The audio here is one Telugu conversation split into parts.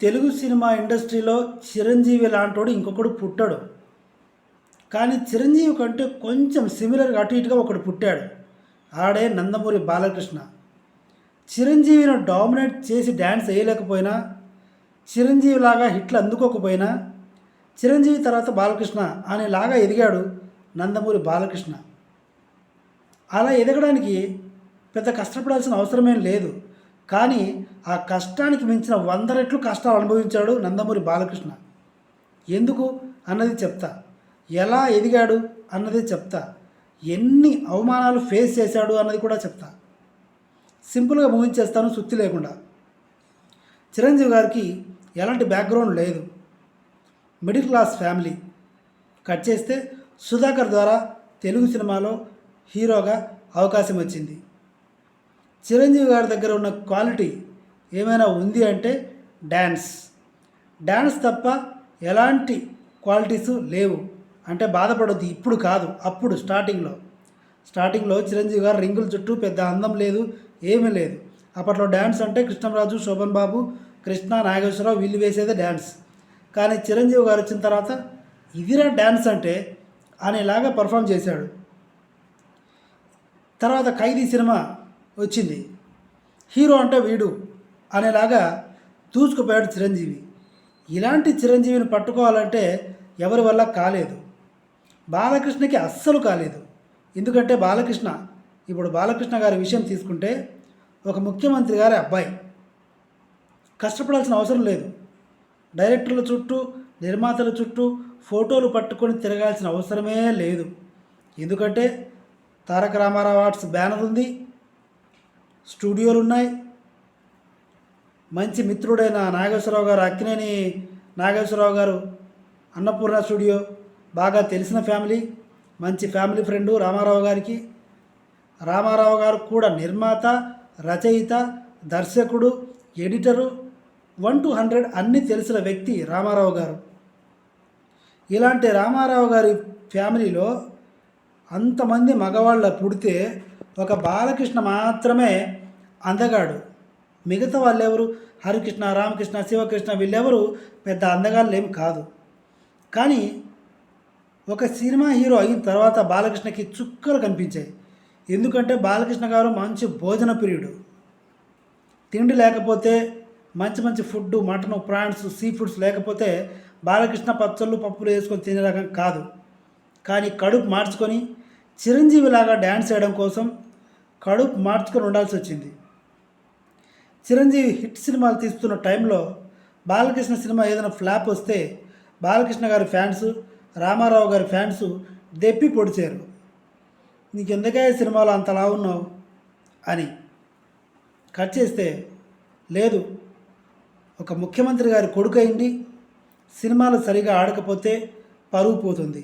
తెలుగు సినిమా ఇండస్ట్రీలో చిరంజీవి లాంటోడు ఇంకొకడు పుట్టాడు. కానీ చిరంజీవి కంటే కొంచెం సిమిలర్గా అటు ఇటుగా ఒకడు పుట్టాడు. ఆడే నందమూరి బాలకృష్ణ. చిరంజీవిని డామినేట్ చేసి డ్యాన్స్ వేయలేకపోయినా, చిరంజీవిలాగా హిట్లు అందుకోకపోయినా, చిరంజీవి తర్వాత బాలకృష్ణ అనేలాగా ఎదిగాడు నందమూరి బాలకృష్ణ. అలా ఎదగడానికి పెద్ద కష్టపడాల్సిన అవసరమేం లేదు. కానీ ఆ కష్టానికి మించిన 100 రెట్లు కష్టాలు అనుభవించాడు నందమూరి బాలకృష్ణ. ఎందుకు అన్నది చెప్తా, ఎలా ఎదిగాడు అన్నది చెప్తా, ఎన్ని అవమానాలు ఫేస్ చేశాడు అన్నది కూడా చెప్తా. సింపుల్గా ముగించేస్తాను సుత్తి లేకుండా. చిరంజీవి గారికి ఎలాంటి బ్యాక్గ్రౌండ్ లేదు, మిడిల్ క్లాస్ ఫ్యామిలీ. కట్ చేస్తే సుధాకర్ ద్వారా తెలుగు సినిమాలో హీరోగా అవకాశం వచ్చింది. చిరంజీవి గారి దగ్గర ఉన్న క్వాలిటీ ఏమైనా ఉంది అంటే డ్యాన్స్ తప్ప ఎలాంటి క్వాలిటీస్ లేవు. అంటే బాధపడొద్దు, ఇప్పుడు కాదు, అప్పుడు స్టార్టింగ్లో చిరంజీవి గారు రింగుల చుట్టూ పెద్ద అందం లేదు, ఏమీ లేదు. అప్పట్లో డ్యాన్స్ అంటే కృష్ణంరాజు, శోభన్ బాబు, కృష్ణ, నాగేశ్వరరావు వీళ్ళు వేసేదే డ్యాన్స్. కానీ చిరంజీవి గారు వచ్చిన తర్వాత ఇదిరా డ్యాన్స్ అంటే అనేలాగా పర్ఫామ్ చేశాడు. తర్వాత ఖైదీ సినిమా వచ్చింది, హీరో అంటే వీడు అనేలాగా దూసుకుపోయాడు చిరంజీవి. ఇలాంటి చిరంజీవిని పట్టుకోవాలంటే ఎవరి వల్ల కాలేదు. బాలకృష్ణకి అస్సలు కాలేదు. ఎందుకంటే ఇప్పుడు బాలకృష్ణ గారి విషయం తీసుకుంటే ఒక ముఖ్యమంత్రి గారి అబ్బాయి. కష్టపడాల్సిన అవసరం లేదు. డైరెక్టర్ల చుట్టూ, నిర్మాతల చుట్టూ ఫోటోలు పట్టుకొని తిరగాల్సిన అవసరమే లేదు. ఎందుకంటే తారక రామారావు ఆర్ట్స్ బ్యానర్ ఉంది, స్టూడియోలు ఉన్నాయి. మంచి మిత్రుడైన నాగేశ్వరరావు గారు, అక్కినేని నాగేశ్వరరావు గారు అన్నపూర్ణ స్టూడియో, బాగా తెలిసిన ఫ్యామిలీ, మంచి ఫ్యామిలీ ఫ్రెండు రామారావు గారికి. రామారావు గారు కూడా నిర్మాత, రచయిత, దర్శకుడు, ఎడిటరు, 1 to 100 అన్నీ తెలిసిన వ్యక్తి రామారావు గారు. ఇలాంటి రామారావు గారి ఫ్యామిలీలో అంతమంది మగవాళ్ళ పుడితే ఒక బాలకృష్ణ మాత్రమే అందగాడు. మిగతా వాళ్ళెవరు, హరికృష్ణ, రామకృష్ణ, శివకృష్ణ వీళ్ళెవరు పెద్ద అందగాళ్ళు ఏం కాదు. కానీ ఒక సినిమా హీరో అయిన తర్వాత బాలకృష్ణకి చుక్కలు కనిపించాయి. ఎందుకంటే బాలకృష్ణ గారు మంచి భోజన ప్రియుడు. తిండి లేకపోతే, మంచి food, mutton, prawns, sea foods లేకపోతే బాలకృష్ణ పచ్చళ్ళు పప్పులు వేసుకొని తినే రకం కాదు. కానీ కడుపు మార్చుకొని చిరంజీవిలాగా డ్యాన్స్ చేయడం కోసం కడుపు మార్చుకొని ఉండాల్సి వచ్చింది. చిరంజీవి హిట్ సినిమాలు తీస్తున్న టైంలో బాలకృష్ణ సినిమా ఏదైనా ఫ్లాప్ వస్తే బాలకృష్ణ గారి ఫ్యాన్స్, రామారావు గారి ఫ్యాన్స్ దెప్పి పొడిచారు. నీకెందుకే సినిమాలో అంతలా ఉన్నావు అని. కట్ చేస్తే లేదు, ఒక ముఖ్యమంత్రి గారి కొడుకు అయింది, సినిమాలు సరిగా ఆడకపోతే పరువు పోతుంది.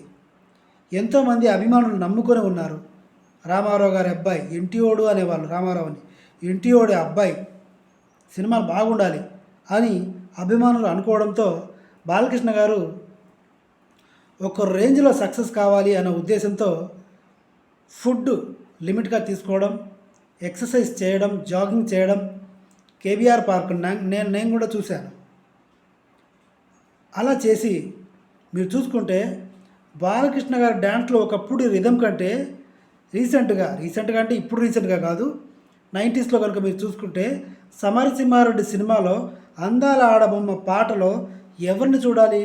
ఎంతోమంది అభిమానులు నమ్ముకొని ఉన్నారు. రామారావు గారి అబ్బాయి ఇంటియోడు అనేవాళ్ళు, రామారావుని ఇంటియోడి అబ్బాయి, సినిమాలు బాగుండాలి అని అభిమానులు అనుకోవడంతో బాలకృష్ణ గారు ఒక రేంజ్లో సక్సెస్ కావాలి అనే ఉద్దేశంతో ఫుడ్ లిమిట్గా తీసుకోవడం, ఎక్సర్సైజ్ చేయడం, జాగింగ్ చేయడం, కేబీఆర్ పార్క్ నేను కూడా చూశాను. అలా చేసి మీరు చూసుకుంటే బాలకృష్ణ గారి డ్యాన్స్లో ఒకప్పుడు రిథం కంటే రీసెంట్గా అంటే ఇప్పుడు రీసెంట్గా కాదు, 90sలో కనుక మీరు చూసుకుంటే సమరసింహారెడ్డి సినిమాలో అందాల ఆడబొమ్మ పాటలో ఎవరిని చూడాలి?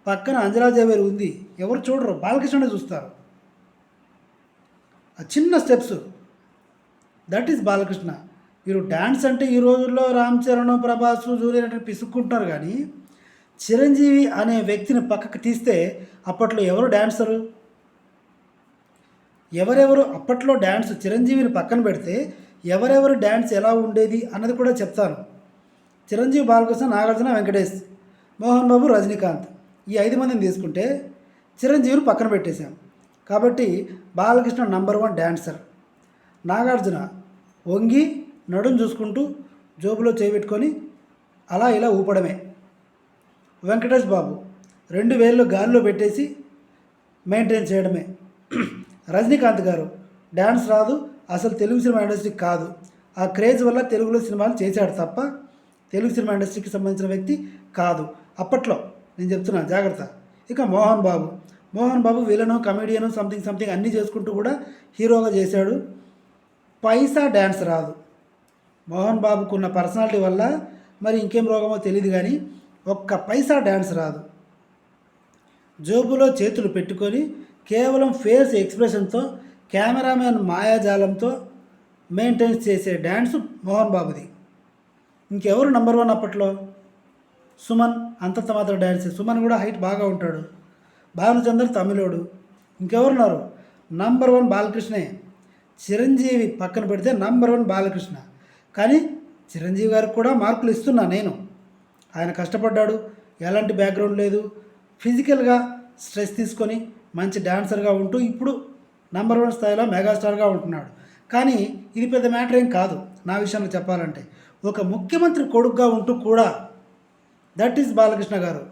పక్కన అంజలా జవేరి ఉంది, ఎవరు చూడరు, బాలకృష్ణనే చూస్తారు. ఆ చిన్న స్టెప్స్, దట్ ఈస్ బాలకృష్ణ. మీరు డ్యాన్స్ అంటే ఈ రోజుల్లో రామ్ చరణ్, ప్రభాస్, జూనియర్ అంటే పిసుక్కుంటున్నారు. కానీ చిరంజీవి అనే వ్యక్తిని పక్కకు తీస్తే అప్పట్లో ఎవరు డ్యాన్సరు? ఎవరెవరు అప్పట్లో డ్యాన్స్, చిరంజీవిని పక్కన పెడితే ఎవరెవరు డ్యాన్స్ ఎలా ఉండేది అన్నది కూడా చెప్తాను. చిరంజీవి, బాలకృష్ణ, నాగార్జున, వెంకటేష్, మోహన్ బాబు, రజనీకాంత్, ఈ 5 మందిని తీసుకుంటే చిరంజీవిని పక్కన పెట్టేశాం. కాబట్టి బాలకృష్ణ నంబర్ 1 డ్యాన్సర్. నాగార్జున వంగి నడుం చూసుకుంటూ జోబులో చేపెట్టుకొని అలా ఇలా ఊపడమే. వెంకటేష్ బాబు 2 వేళ్ళు గాలిలో పెట్టేసి మెయింటైన్ చేయడమే. రజనీకాంత్ గారు డ్యాన్స్ రాదు, అసలు తెలుగు సినిమా ఇండస్ట్రీ కాదు, ఆ క్రేజ్ వల్ల తెలుగులో సినిమాలు చేశాడు తప్ప తెలుగు సినిమా ఇండస్ట్రీకి సంబంధించిన వ్యక్తి కాదు అప్పట్లో. నేను చెప్తున్నాను జాగ్రత్త. ఇక Mohan Babu villain, comedian, something అన్నీ చేసుకుంటూ కూడా హీరోగా చేశాడు. పైసా డ్యాన్స్ రాదు. మోహన్ బాబుకు ఉన్న పర్సనాలిటీ వల్ల మరి ఇంకేం రోగమో తెలియదు కానీ ఒక్క పైసా డ్యాన్స్ రాదు. జోబులో చేతులు పెట్టుకొని కేవలం ఫేస్ ఎక్స్ప్రెషన్తో, కెమెరామెన్ మాయాజాలంతో మెయింటైన్ చేసే డ్యాన్స్ మోహన్ బాబుది. ఇంకెవరు నంబర్ 1 అప్పట్లో? సుమన్ అంతంత మాత్రం డ్యాన్స్. సుమన్ కూడా హైట్ బాగా ఉంటాడు. భానుచందర్ తమిళోడు. ఇంకెవరున్నారు? నంబర్ 1 బాలకృష్ణే. చిరంజీవి పక్కన పెడితే నంబర్ 1 బాలకృష్ణ. కానీ చిరంజీవి గారికి కూడా మార్కులు ఇస్తున్నా నేను. ఆయన కష్టపడ్డాడు, ఎలాంటి బ్యాక్గ్రౌండ్ లేదు, ఫిజికల్గా స్ట్రెస్ తీసుకొని మంచి డాన్సర్గా ఉంటూ ఇప్పుడు నంబర్ 1 స్థాయిలో మెగాస్టార్గా ఉంటున్నాడు. కానీ ఇది పెద్ద మ్యాటర్ ఏం కాదు నా విషయంలో చెప్పాలంటే. ఒక ముఖ్యమంత్రి కొడుకుగా ఉంటూ కూడా దట్ ఈస్ బాలకృష్ణ గారు.